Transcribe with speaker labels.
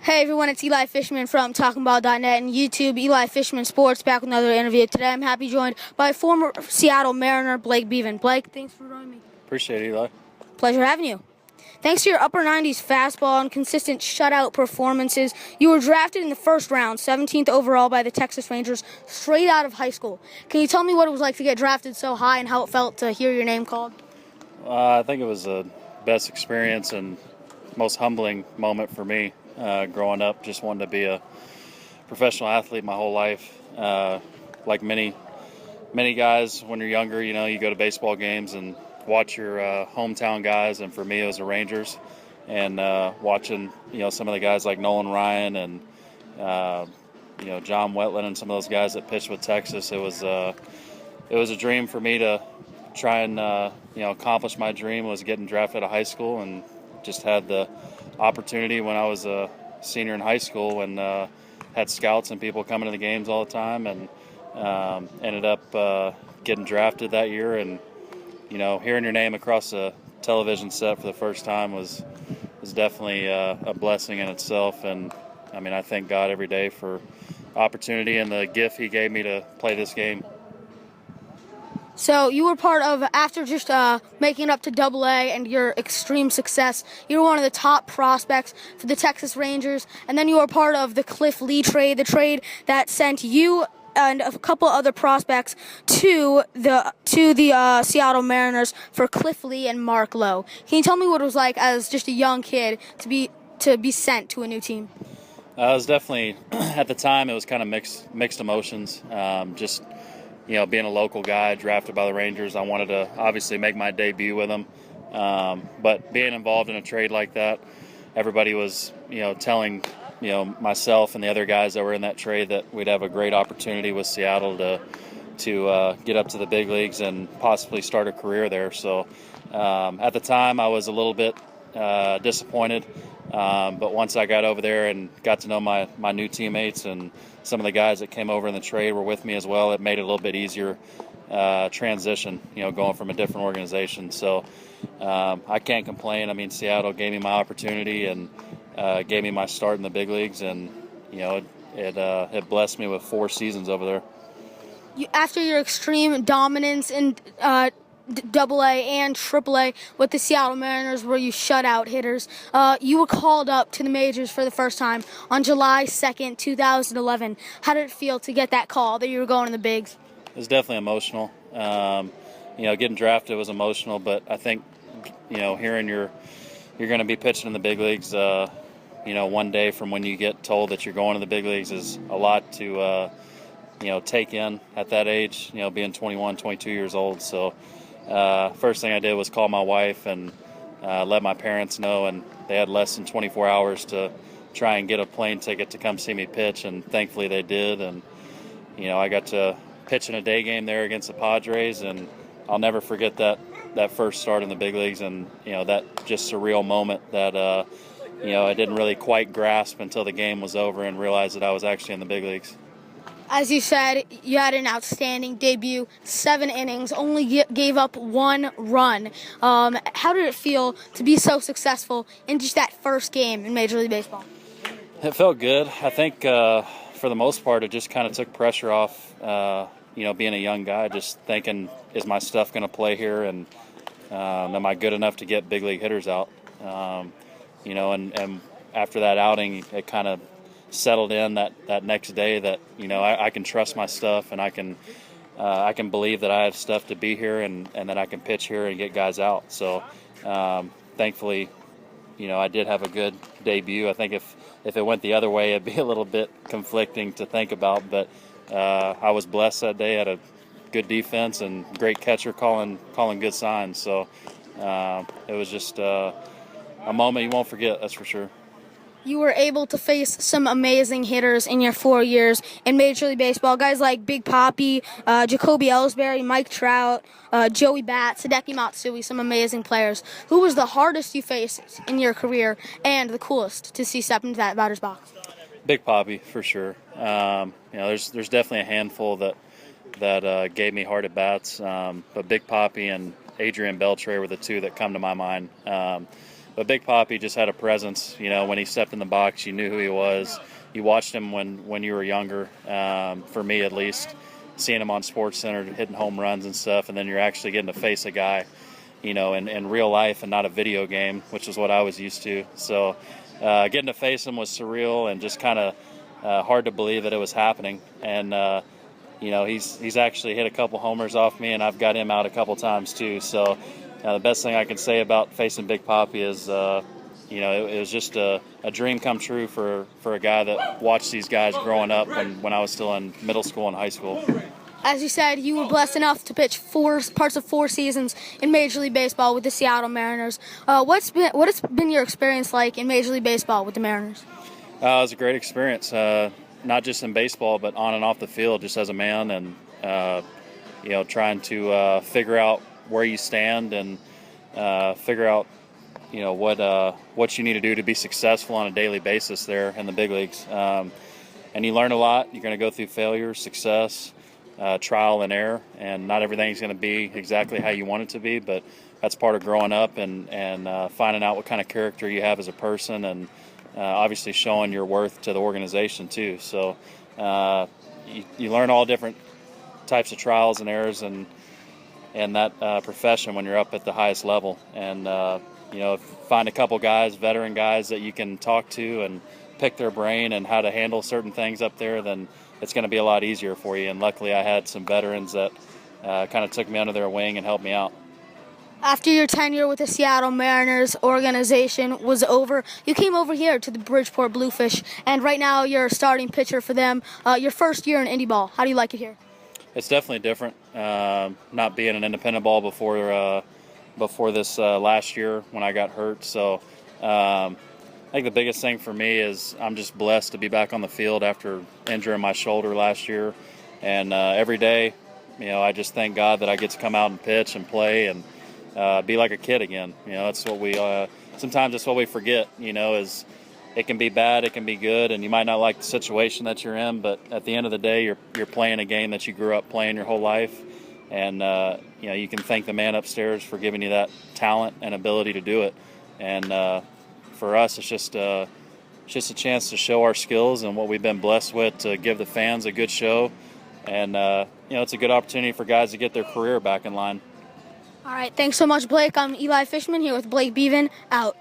Speaker 1: Hey everyone, it's Eli Fishman from TalkingBall.net and YouTube. Eli Fishman Sports back with another interview. Today I'm happy joined by former Seattle Mariner Blake Beavan. Blake, thanks for joining me.
Speaker 2: Appreciate it, Eli.
Speaker 1: Pleasure having you. Thanks to your upper 90s fastball and consistent shutout performances, you were drafted in the first round, 17th overall by the Texas Rangers, straight out of high school. Can you tell me what it was like to get drafted so high and how it felt to hear your name called?
Speaker 2: I think it was the best experience and most humbling moment for me growing up. Just wanted to be a professional athlete my whole life. Like many guys, when you're younger, you go to baseball games and watch your hometown guys, and for me it was the Rangers, and watching some of the guys like Nolan Ryan and John Wetland and some of those guys that pitched with Texas. It was a dream for me to try and accomplish my dream, was getting drafted out of high school, and just had the opportunity when I was a senior in high school, and had scouts and people coming to the games all the time, and ended up getting drafted that year. And hearing your name across a television set for the first time was definitely a blessing in itself. And I thank God every day for opportunity and the gift He gave me to play this game.
Speaker 1: So you were part of, after just making it up to Double-A and your extreme success, you were one of the top prospects for the Texas Rangers, and then you were part of the Cliff Lee trade, the trade that sent you and a couple other prospects to the Seattle Mariners for Cliff Lee and Mark Lowe. Can you tell me what it was like as just a young kid to be sent to a new team?
Speaker 2: It was definitely, at the time, it was kind of mixed emotions. Just being a local guy drafted by the Rangers, I wanted to obviously make my debut with them. But being involved in a trade like that, everybody was, telling, myself and the other guys that were in that trade that we'd have a great opportunity with Seattle to get up to the big leagues and possibly start a career there. So at the time, I was a little bit disappointed. But once I got over there and got to know my new teammates, and some of the guys that came over in the trade were with me as well, it made it a little bit easier transition, going from a different organization. So I can't complain. Seattle gave me my opportunity and gave me my start in the big leagues, and it blessed me with 4 seasons over there.
Speaker 1: After your extreme dominance in Double-A and Triple-A with the Seattle Mariners, where you shut out hitters, you were called up to the majors for the first time on July 2nd, 2011. How did it feel to get that call that you were going to the bigs?
Speaker 2: It was definitely emotional. Getting drafted was emotional, but I think, hearing you're going to be pitching in the big leagues, one day from when you get told that you're going to the big leagues is a lot to, take in at that age, being 21, 22 years old. So first thing I did was call my wife and let my parents know, and they had less than 24 hours to try and get a plane ticket to come see me pitch, and thankfully they did. And, I got to pitch in a day game there against the Padres, and I'll never forget that first start in the big leagues, and, that just surreal moment that, I didn't really quite grasp until the game was over and realized that I was actually in the big leagues.
Speaker 1: As you said, you had an outstanding debut, 7 innings, only gave up 1 run. How did it feel to be so successful in just that first game in Major League Baseball?
Speaker 2: It felt good. I think for the most part, it just kind of took pressure off, being a young guy, just thinking, is my stuff going to play here, and am I good enough to get big league hitters out? And after that outing, it kind of settled in that next day that I can trust my stuff, and I can believe that I have stuff to be here, and that I can pitch here and get guys out. So thankfully, I did have a good debut. I think if it went the other way, it'd be a little bit conflicting to think about, but I was blessed that day. I had a good defense and great catcher calling good signs. So it was just a moment you won't forget, that's for sure.
Speaker 1: You were able to face some amazing hitters in your 4 years in Major League Baseball. Guys like Big Papi, Jacoby Ellsbury, Mike Trout, Joey Bat, Hideki Matsui, some amazing players. Who was the hardest you faced in your career and the coolest to see step into that batter's box?
Speaker 2: Big Papi, for sure. There's definitely a handful that gave me hard at bats, but Big Papi and Adrian Beltre were the two that come to my mind. But Big Papi just had a presence. When he stepped in the box, you knew who he was. You watched him when you were younger, for me at least, seeing him on SportsCenter hitting home runs and stuff, and then you're actually getting to face a guy, in real life and not a video game, which is what I was used to. So getting to face him was surreal and just kind of hard to believe that it was happening. And he's actually hit a couple homers off me, and I've got him out a couple times too. So the best thing I can say about facing Big Papi is, it was just a dream come true for a guy that watched these guys growing up when I was still in middle school and high school.
Speaker 1: As you said, you were blessed enough to pitch parts of 4 seasons in Major League Baseball with the Seattle Mariners. What has been your experience like in Major League Baseball with the Mariners?
Speaker 2: It was a great experience, not just in baseball, but on and off the field, just as a man, and trying to figure out where you stand and figure out what you need to do to be successful on a daily basis there in the big leagues. And you learn a lot. You're going to go through failure, success, trial and error, and not everything's going to be exactly how you want it to be, but that's part of growing up and finding out what kind of character you have as a person, and obviously showing your worth to the organization too. So you learn all different types of trials and errors and that profession when you're up at the highest level. And find a couple guys, veteran guys that you can talk to and pick their brain and how to handle certain things up there, then it's going to be a lot easier for you. And luckily I had some veterans that kind of took me under their wing and helped me out.
Speaker 1: After your tenure with the Seattle Mariners organization was over, you came over here to the Bridgeport Bluefish, and right now you're a starting pitcher for them. Your first year in indie ball. How do you like it here?
Speaker 2: It's definitely different. Not being an independent ball before this last year when I got hurt. So I think the biggest thing for me is I'm just blessed to be back on the field after injuring my shoulder last year. And every day, I just thank God that I get to come out and pitch and play and be like a kid again. That's what we sometimes that's what we forget, is it can be bad, it can be good, and you might not like the situation that you're in, but at the end of the day, you're playing a game that you grew up playing your whole life. And you can thank the man upstairs for giving you that talent and ability to do it. And for us, it's just a chance to show our skills and what we've been blessed with, to give the fans a good show. And it's a good opportunity for guys to get their career back in line.
Speaker 1: All right, thanks so much, Blake. I'm Eli Fishman here with Blake Beavan, out.